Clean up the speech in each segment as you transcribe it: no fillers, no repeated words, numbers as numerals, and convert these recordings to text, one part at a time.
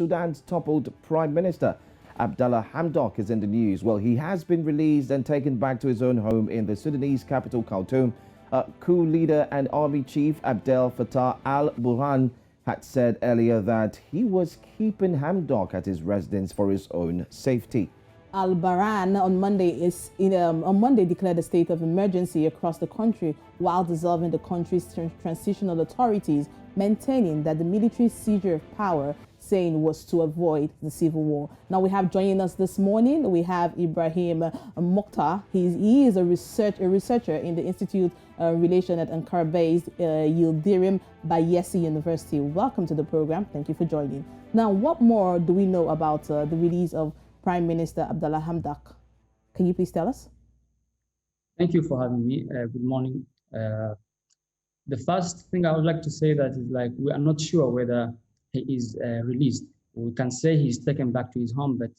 Sudan's toppled Prime Minister Abdallah Hamdok is in the news. Well, he has been released and taken back to his own home in the Sudanese capital, Khartoum. Coup leader and army chief Abdel Fattah al-Burhan had said earlier that he was keeping Hamdok at his residence for his own safety. Al-Burhan on Monday declared a state of emergency across the country while dissolving the country's transitional authorities, maintaining that the military seizure of power, saying was to avoid the civil war. Now we have joining us this morning, we have Ibrahim Mukhtar. He is a researcher in the Institute Relation at Ankara-based Yildirim Beyazit University. Welcome to the program. Thank you for joining. Now, what more do we know about the release of Prime Minister Abdallah Hamdok? Can you please tell us? Thank you for having me. Good morning. The first thing I would like to say that is we are not sure whether he is released. We can say he's taken back to his home, but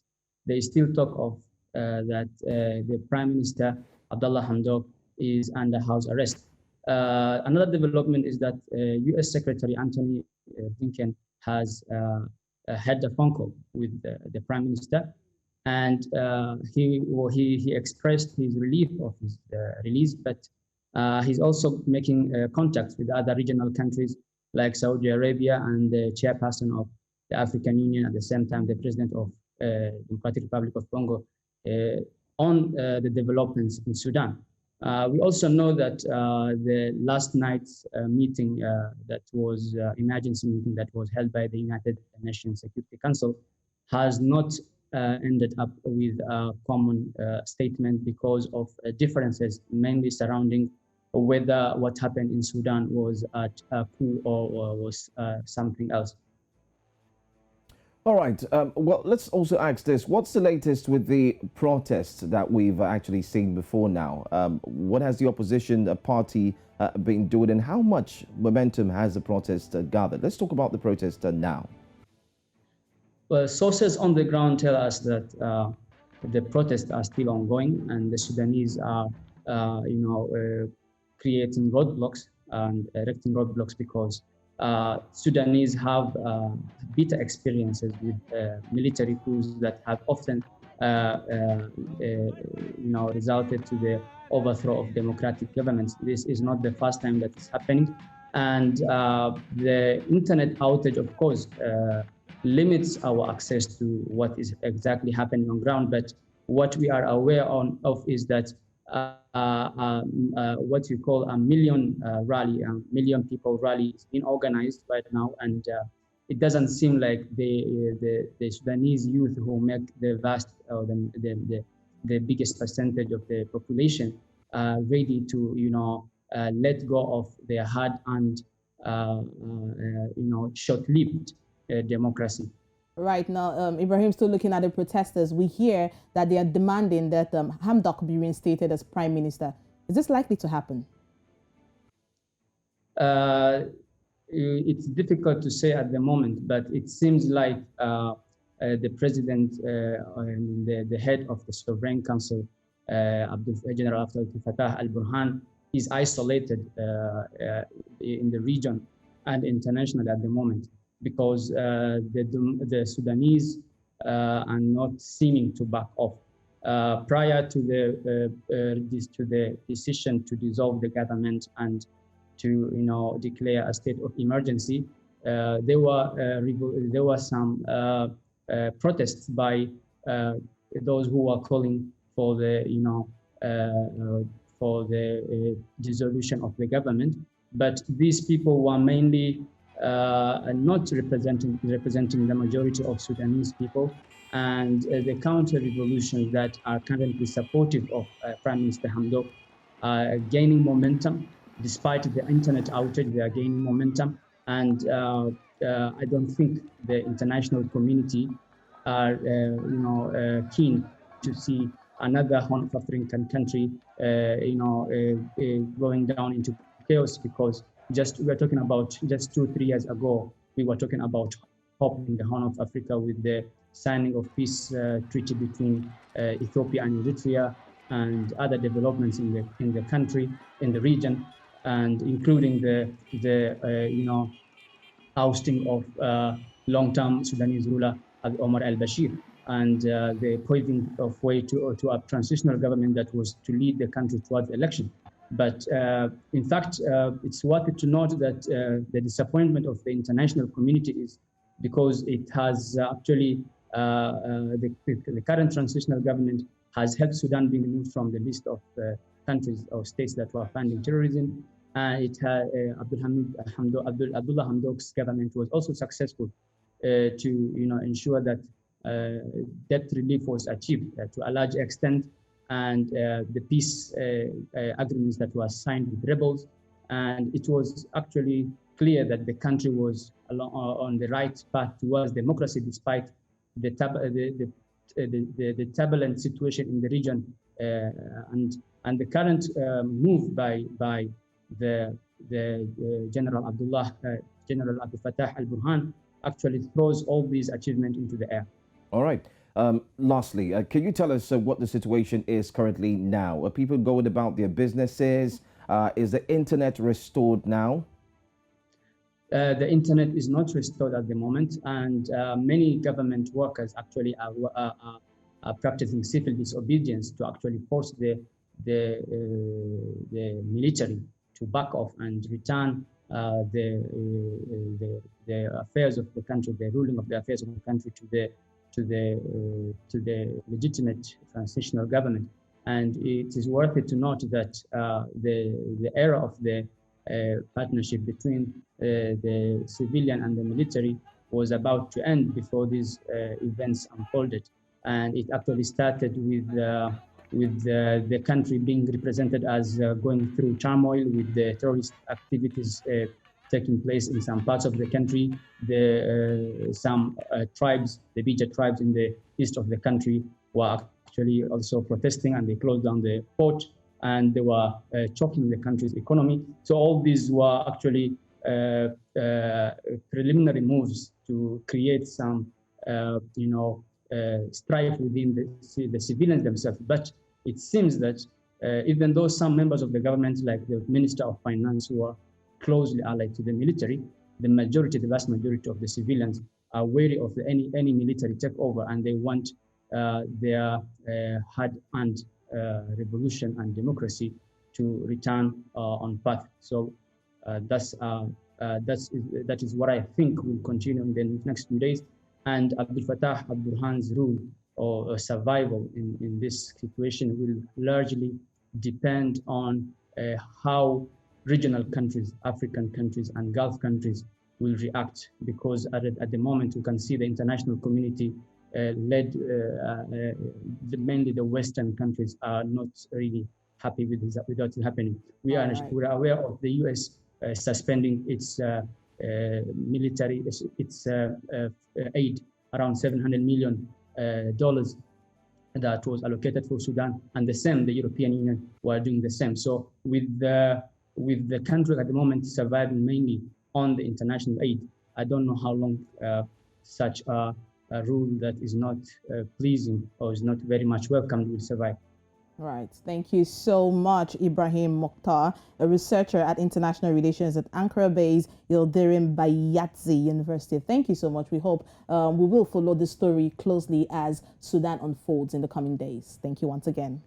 there is still talk of that the Prime Minister Abdallah Hamdok is under house arrest. Another development is that U.S. Secretary Antony Blinken has had a phone call with the Prime Minister, and he expressed his relief of his release, but he's also making contacts with other regional countries like Saudi Arabia and the chairperson of the African Union, at the same time the president of Democratic Republic of Congo, on the developments in Sudan. We also know that the last night's meeting that was emergency meeting that was held by the United Nations Security Council has not ended up with a common statement because of differences mainly surrounding whether what happened in Sudan was a coup or was something else. All right. Well, let's also ask this. What's the latest with the protests that we've actually seen before now? What has the opposition party been doing, and how much momentum has the protest gathered? Let's talk about the protest now. Well, sources on the ground tell us that the protests are still ongoing, and the Sudanese are, creating roadblocks and erecting roadblocks because Sudanese have bitter experiences with military coups that have often, resulted to the overthrow of democratic governments. This is not the first time that is happening, and the internet outage, of course, limits our access to what is exactly happening on ground. But what we are aware of is that what you call a million people rally is being organized right now, and it doesn't seem like the Sudanese youth, who make the vast or the biggest percentage of the population, are ready to let go of their hard and short-lived democracy. Right now, Ibrahim, still looking at the protesters, we hear that they are demanding that Hamdok be reinstated as Prime Minister. Is this likely to happen? It's difficult to say at the moment, but it seems like the president and the head of the Sovereign Council, General Abdel Fattah al-Burhan, is isolated in the region and internationally at the moment, because the Sudanese are not seeming to back off. Prior to the decision to dissolve the government and to declare a state of emergency, there were some protests by those who were calling for the dissolution of the government. But these people were mainly not representing the majority of Sudanese people, and the counter-revolutions that are currently supportive of Prime Minister Hamdok are gaining momentum. Despite the internet outage, they are gaining momentum, and I don't think the international community are keen to see another Horn of African country going down into chaos, because we're talking about just 2-3 years ago, we were talking about hope in the Horn of Africa with the signing of peace treaty between Ethiopia and Eritrea, and other developments in the country, in the region, and including the ousting of long-term Sudanese ruler Omar al-Bashir, and the pointing of way to a transitional government that was to lead the country towards election. But in fact, it's worth to note that the disappointment of the international community is because it has actually the current transitional government has helped Sudan being removed from the list of countries or states that were funding terrorism. It had Abdullah Hamdok's government was also successful to ensure that debt relief was achieved to a large extent, and the peace agreements that were signed with rebels, and it was actually clear that the country was on the right path towards democracy, despite the turbulent situation in the region, and the current move by the General Abdel Fattah al-Burhan actually throws all these achievements into the air. All right. Lastly, can you tell us what the situation is currently now? Are people going about their businesses? Is the internet restored now? The internet is not restored at the moment, and many government workers actually are practicing civil disobedience to actually force the military to back off and return the affairs of the country, the ruling of the affairs of the country to the legitimate transitional government. And it is worth it to note that the era of the partnership between the civilian and the military was about to end before these events unfolded. And it actually started with the country being represented as going through turmoil, with the terrorist activities taking place in some parts of the country. Some tribes, the Bija tribes in the east of the country, were actually also protesting, and they closed down the port, and they were choking the country's economy. So all these were actually preliminary moves to create some, strife within the civilians themselves. But it seems that even though some members of the government, like the Minister of Finance, who are closely allied to the military, the vast majority of the civilians are wary of any military takeover, and they want their hard-earned revolution and democracy to return on path. So that is what I think will continue in the next few days. And Abdel Fattah al-Burhan's rule or survival in this situation will largely depend on how regional countries, African countries and Gulf countries will react, because at the moment you can see the international community mainly the Western countries are not really happy with what's happening. We're aware of the US suspending its military, its aid, around $700 million that was allocated for Sudan, and the European Union were doing the same. So with the country at the moment surviving mainly on the international aid, I don't know how long such a rule that is not pleasing or is not very much welcomed will survive. Right. Thank you so much, Ibrahim Mukhtar, a researcher at International Relations at Ankara-based Yildirim Beyazit University. Thank you so much. We hope we will follow this story closely as Sudan unfolds in the coming days. Thank you once again.